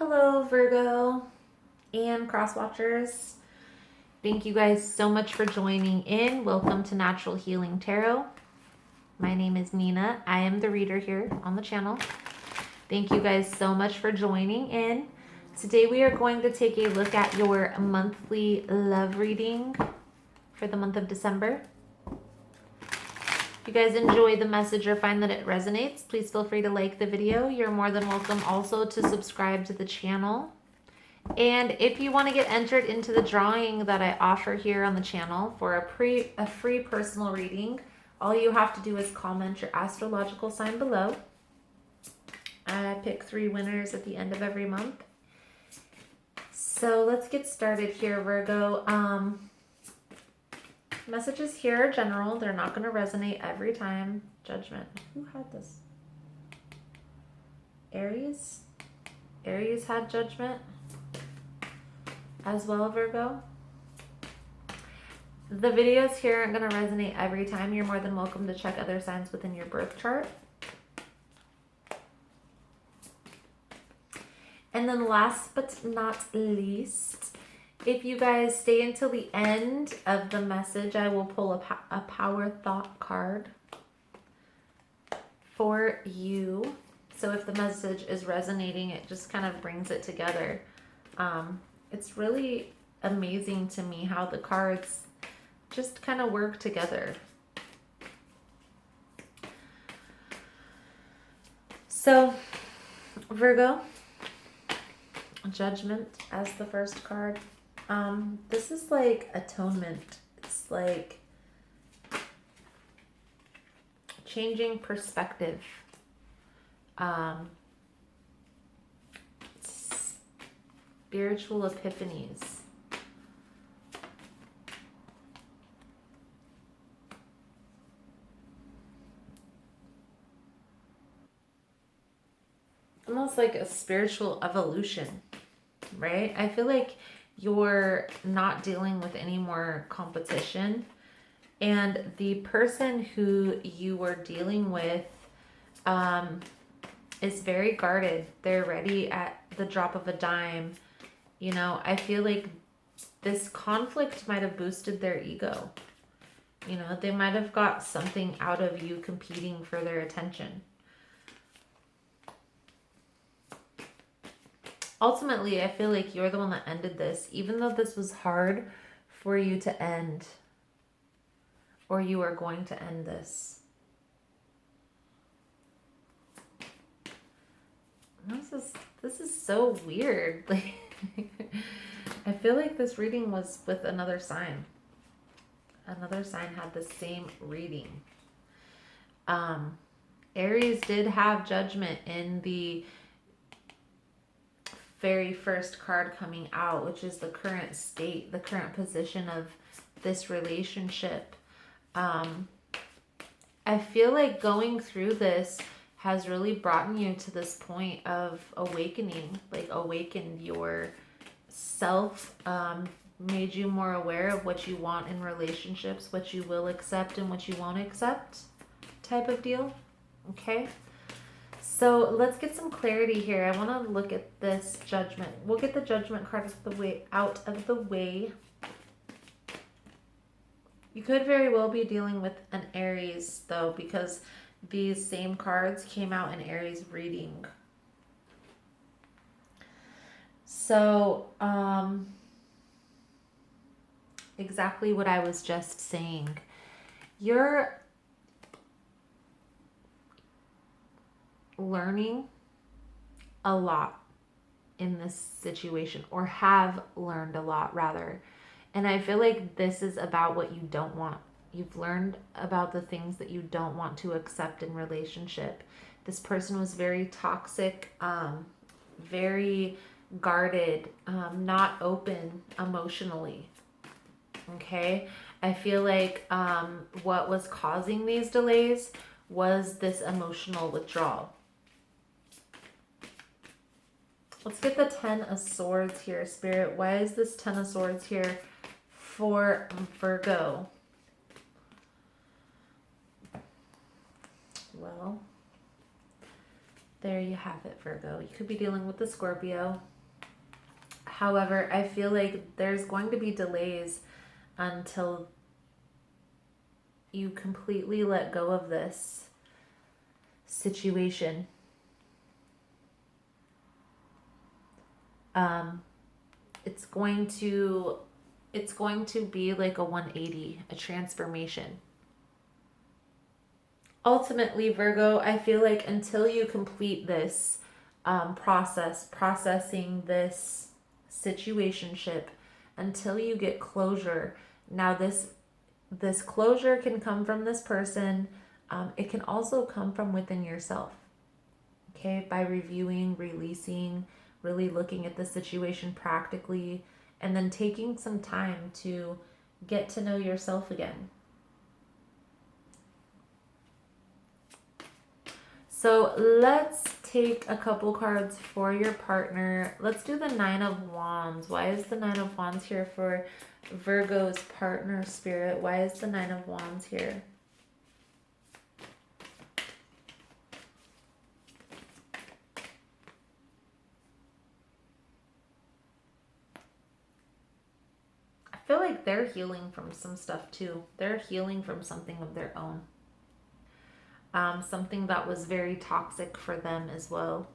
Hello, Virgo and cross watchers. Thank you guys so much for joining in. Welcome to Natural Healing Tarot. My name is Nina. I am the reader here on the channel. Thank you guys so much for joining in. Today we are going to take a look at your monthly love reading for the month of December. If you guys enjoy the message or find that it resonates, please feel free to like the video. You're more than welcome also to subscribe to the channel. And if you want to get entered into the drawing that I offer here on the channel for a free personal reading, all you have to do is comment your astrological sign below. I pick 3 winners at the end of every month. So let's get started here, Virgo. Messages here are general. They're not going to resonate every time. Judgment. Who had this? Aries? Aries had judgment as well, Virgo. The videos here aren't going to resonate every time. You're more than welcome to check other signs within your birth chart. And then last but not least, if you guys stay until the end of the message, I will pull a power thought card for you. So if the message is resonating, it just kind of brings it together. It's really amazing to me how the cards just kind of work together. So, Virgo, Judgment as the first card. This is like atonement. It's like changing perspective. Spiritual epiphanies. Almost like a spiritual evolution, right? I feel like you're not dealing with any more competition, and the person who you were dealing with is very guarded. They're ready at the drop of a dime. You know, I feel like this conflict might have boosted their ego. You know, they might have got something out of you competing for their attention. Ultimately, I feel like you're the one that ended this, even though this was hard for you to end, or you are going to end this. This is so weird. Like, I feel like this reading was with another sign. Another sign had the same reading. Aries did have judgment in the very first card coming out, which is the current state, the current position of this relationship. I feel like going through this has really brought you to this point of awakening, like awakened your self, made you more aware of what you want in relationships, what you will accept and what you won't accept type of deal. Okay. So let's get some clarity here. I want to look at this judgment. We'll get the judgment card out of the way. You could very well be dealing with an Aries though, because these same cards came out in Aries reading. So, exactly what I was just saying. You're learning a lot in this situation, or have learned a lot rather. And I feel like this is about what you don't want. You've learned about the things that you don't want to accept in relationship. This person was very toxic, very guarded, not open emotionally. Okay. I feel like what was causing these delays was this emotional withdrawal. Let's get the 10 of Swords here, Spirit. Why is this 10 of Swords here for Virgo? Well, there you have have it, Virgo. You could be dealing with the Scorpio. However, I feel like there's going to be delays until you completely let go of this situation. It's going to be like a 180, a transformation. Ultimately, Virgo, I feel like until you complete this processing this situationship, until you get closure. Now, this closure can come from this person. It can also come from within yourself. Okay, by reviewing, releasing, really looking at the situation practically, and then taking some time to get to know yourself again. So let's take a couple cards for your partner. Let's do the Nine of Wands. Why is the Nine of Wands here for Virgo's partner spirit? Why is the Nine of Wands here? I feel like they're healing from some stuff too. They're healing from something of their own. Something that was very toxic for them as well.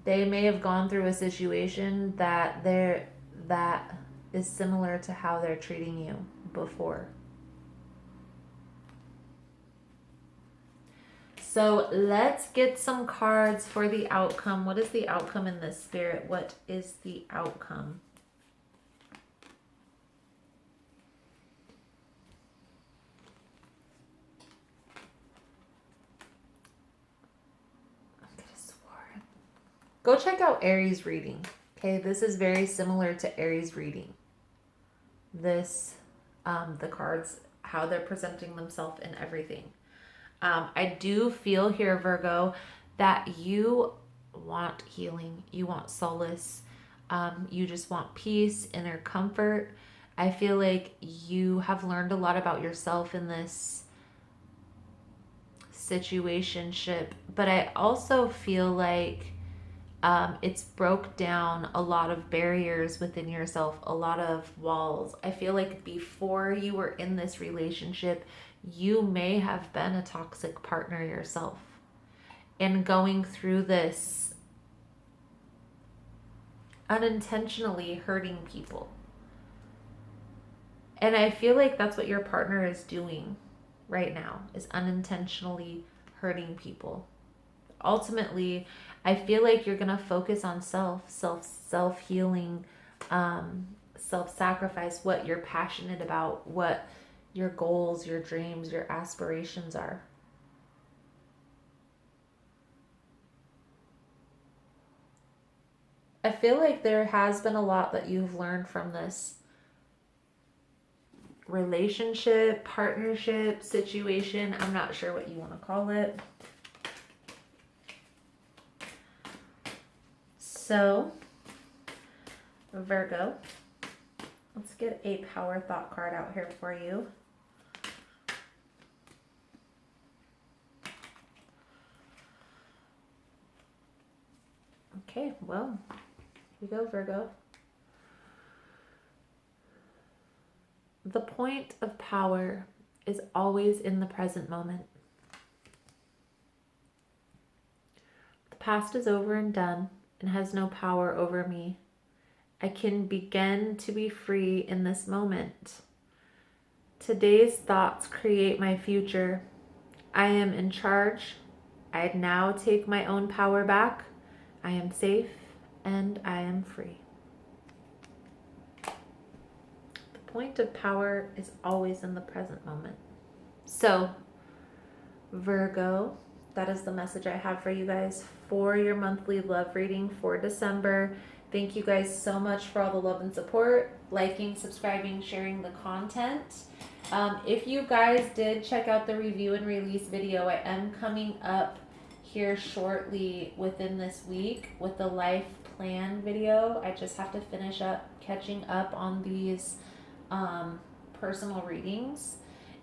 They may have gone through a situation that is similar to how they're treating you before. So let's get some cards for the outcome. What is the outcome in this, Spirit? What is the outcome? Go check out Aries reading. Okay, this is very similar to Aries reading. This, the cards, how they're presenting themselves and everything. I do feel here, Virgo, that you want healing. You want solace. You just want peace, inner comfort. I feel like you have learned a lot about yourself in this situationship, but I also feel like it's broke down a lot of barriers within yourself, a lot of walls. I feel like before you were in this relationship, you may have been a toxic partner yourself. And going through this unintentionally hurting people. And I feel like that's what your partner is doing right now, is unintentionally hurting people. Ultimately, I feel like you're going to focus on self-healing, self-sacrifice, what you're passionate about, what your goals, your dreams, your aspirations are. I feel like there has been a lot that you've learned from this relationship, partnership, situation. I'm not sure what you want to call it. So, Virgo, let's get a power thought card out here for you. Okay, well, here we go, Virgo. The point of power is always in the present moment. The past is over and done and has no power over me. I can begin to be free in this moment. Today's thoughts create my future. I am in charge. I now take my own power back. I am safe and I am free. The point of power is always in the present moment. So, Virgo, that is the message I have for you guys for your monthly love reading for December. Thank you guys so much for all the love and support, liking, subscribing, sharing the content. If you guys did check out the review and release video, I am coming up here shortly within this week with the life plan video. I just have to finish up catching up on these personal readings.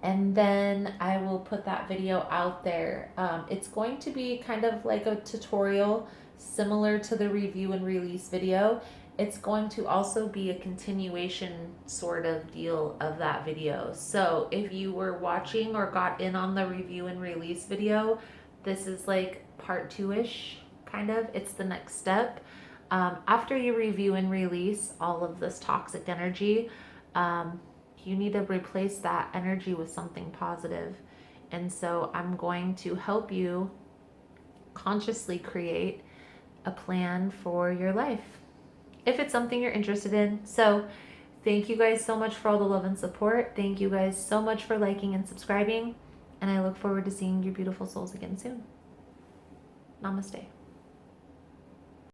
and then I will put that video out there. It's going to be kind of like a tutorial similar to the review and release video. It's going to also be a continuation sort of deal of that video. So if you were watching or got in on the review and release video, this is like part 2-ish, kind of. It's the next step. After you review and release all of this toxic energy, you need to replace that energy with something positive. And so I'm going to help you consciously create a plan for your life if it's something you're interested in. So thank you guys so much for all the love and support. Thank you guys so much for liking and subscribing. And I look forward to seeing your beautiful souls again soon. Namaste.